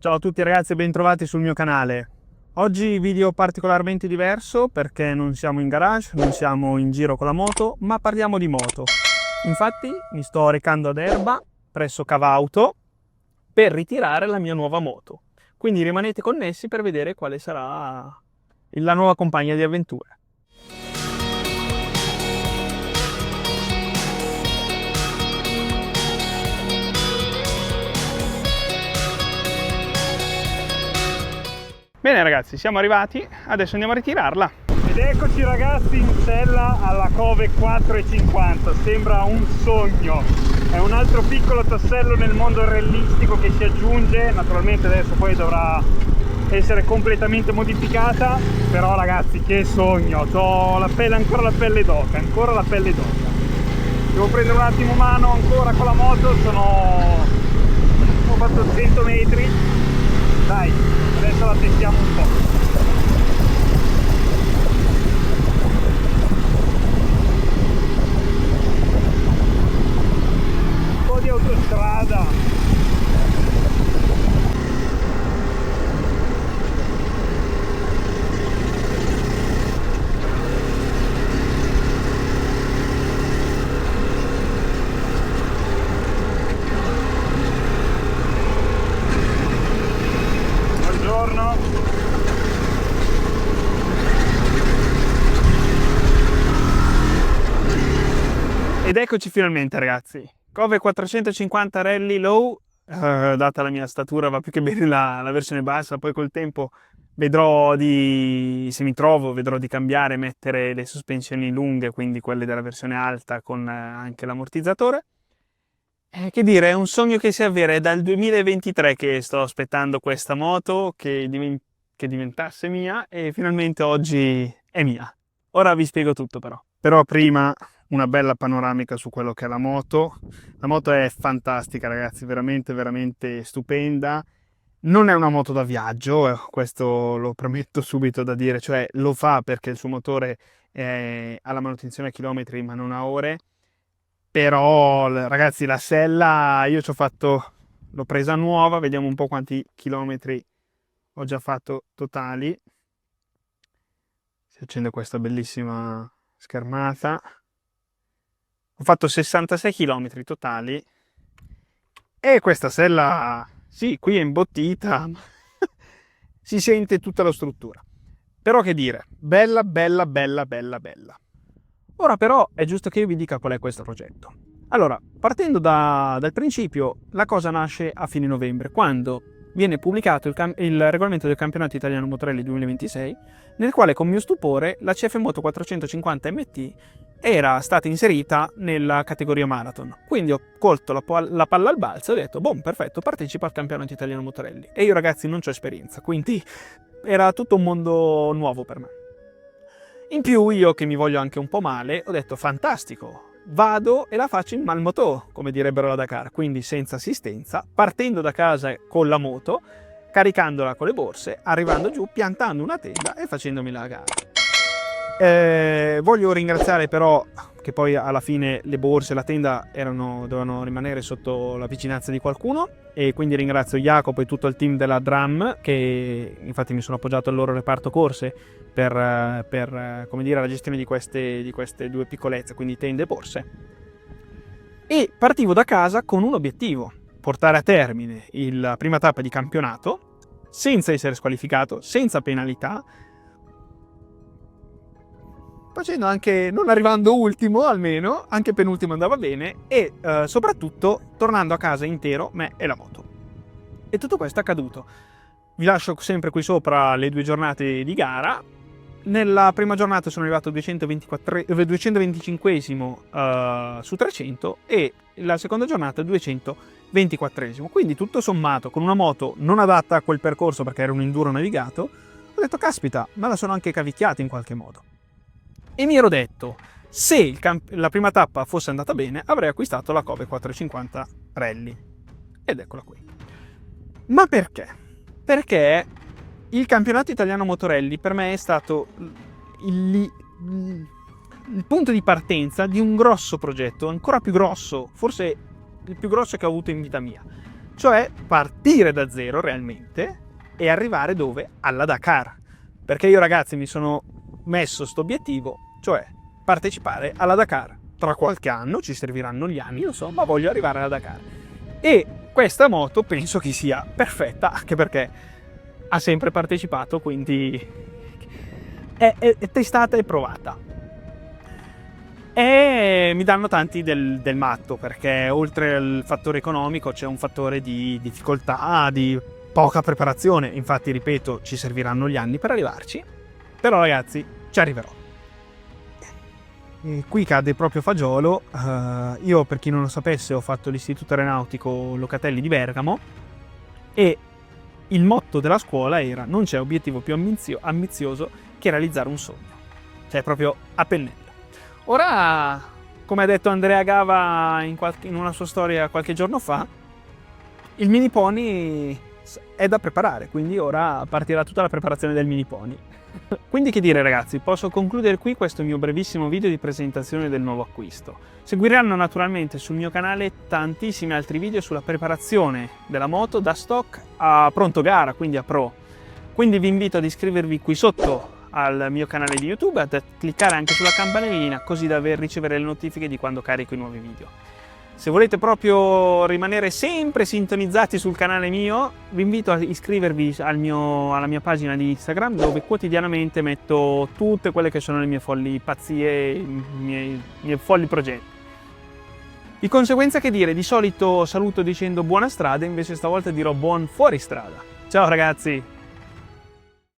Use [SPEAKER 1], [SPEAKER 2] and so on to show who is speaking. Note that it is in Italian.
[SPEAKER 1] Ciao a tutti ragazzi e bentrovati sul mio canale. Oggi video particolarmente diverso perché non siamo in garage, non siamo in giro con la moto, ma parliamo di moto. Infatti mi sto recando ad Erba, presso Cavauto, per ritirare la mia nuova moto. Quindi rimanete connessi per vedere quale sarà la nuova compagna di avventure. Bene ragazzi, siamo arrivati, adesso andiamo a ritirarla. Ed eccoci ragazzi in sella alla Cove 450, sembra un sogno. È un altro piccolo tassello nel mondo rallistico che si aggiunge, naturalmente adesso poi dovrà essere completamente modificata, però ragazzi che sogno, ho la pelle, ancora la pelle d'oca, Devo prendere un attimo mano ancora con la moto, ho fatto 100 metri, dai, adesso la testiamo un po'. Un po' di autostrada. Ed eccoci finalmente ragazzi, Cove 450 Rally Low, data la mia statura va più che bene la versione bassa, poi col tempo vedrò se mi trovo, vedrò di cambiare, mettere le sospensioni lunghe, quindi quelle della versione alta con anche l'ammortizzatore. Che dire, è un sogno che si avvera, è dal 2023 che sto aspettando questa moto che diventasse mia e finalmente oggi è mia. Ora vi spiego tutto però. Però prima una bella panoramica su quello che è la moto. La moto è fantastica ragazzi, veramente stupenda. Non è una moto da viaggio, questo lo premetto subito da dire, cioè lo fa perché il suo motore ha la manutenzione a chilometri ma non a ore. Però ragazzi la sella io l'ho presa nuova, vediamo un po' quanti chilometri ho già fatto totali. Si accende questa bellissima schermata. Ho fatto 66 km totali e questa sella, sì, qui è imbottita, si sente tutta la struttura. Però che dire, bella. Ora però è giusto che io vi dica qual è questo progetto. Allora, partendo dal principio, la cosa nasce a fine novembre, quando viene pubblicato il regolamento del campionato italiano Motorelli 2026, nel quale con mio stupore la CF Moto 450 MT era stata inserita nella categoria marathon. Quindi ho colto la palla al balzo e ho detto, boh, perfetto, partecipo al campionato italiano Motorelli. E io ragazzi non c'ho esperienza, quindi era tutto un mondo nuovo per me. In più io che mi voglio anche un po' male, ho detto fantastico, vado e la faccio in malmotò, come direbbero la Dakar, quindi senza assistenza, partendo da casa con la moto, caricandola con le borse, arrivando giù, piantando una tenda e facendomi la gara. Voglio ringraziare però che poi alla fine le borse e la tenda dovevano rimanere sotto la vicinanza di qualcuno, e quindi ringrazio Jacopo e tutto il team della Dram, che infatti mi sono appoggiato al loro reparto corse per come dire, la gestione di queste due piccolezze, quindi tende e borse. E partivo da casa con un obiettivo: portare a termine la prima tappa di campionato senza essere squalificato, senza penalità, facendo anche, non arrivando ultimo almeno, anche penultimo andava bene, e soprattutto tornando a casa intero me e la moto. E tutto questo è accaduto. Vi lascio sempre qui sopra le 2 giornate di gara. Nella prima giornata sono arrivato 225esimo su 300 e la seconda giornata 224esimo. Quindi tutto sommato, con una moto non adatta a quel percorso perché era un enduro navigato, ho detto caspita, me la sono anche cavicchiata in qualche modo. E mi ero detto, se la prima tappa fosse andata bene, avrei acquistato la Cove 450 Rally. Ed eccola qui. Ma perché? Perché il campionato italiano Motorelli per me è stato il punto di partenza di un grosso progetto, ancora più grosso, forse il più grosso che ho avuto in vita mia. cioè partire da zero realmente e arrivare dove? Alla Dakar. Perché io ragazzi mi sono messo sto obiettivo, cioè partecipare alla Dakar. Tra qualche anno, ci serviranno gli anni, lo so, ma voglio arrivare alla Dakar. E questa moto penso che sia perfetta, anche perché ha sempre partecipato, quindi è testata e provata. E mi danno tanti del matto, perché oltre al fattore economico c'è un fattore di difficoltà, di poca preparazione. Infatti, ripeto, ci serviranno gli anni per arrivarci, però ragazzi, ci arriverò. E qui cade proprio fagiolo. Io, per chi non lo sapesse, ho fatto l'istituto aeronautico Locatelli di Bergamo e il motto della scuola era: non c'è obiettivo più ambizioso che realizzare un sogno. Cioè proprio a pennello. Ora, come ha detto Andrea Gava in una sua storia qualche giorno fa, il mini pony è da preparare, quindi ora partirà tutta la preparazione del mini pony. Quindi che dire ragazzi, posso concludere qui questo mio brevissimo video di presentazione del nuovo acquisto. Seguiranno naturalmente sul mio canale tantissimi altri video sulla preparazione della moto da stock a pronto gara, quindi a pro. Quindi vi invito ad iscrivervi qui sotto al mio canale di YouTube, a cliccare anche sulla campanellina così da ricevere le notifiche di quando carico i nuovi video. Se volete proprio rimanere sempre sintonizzati sul canale mio, vi invito a iscrivervi alla mia pagina di Instagram, dove quotidianamente metto tutte quelle che sono le mie folli pazzie, i miei folli progetti. Di conseguenza, che dire, di solito saluto dicendo buona strada, invece stavolta dirò buon fuoristrada. Ciao ragazzi!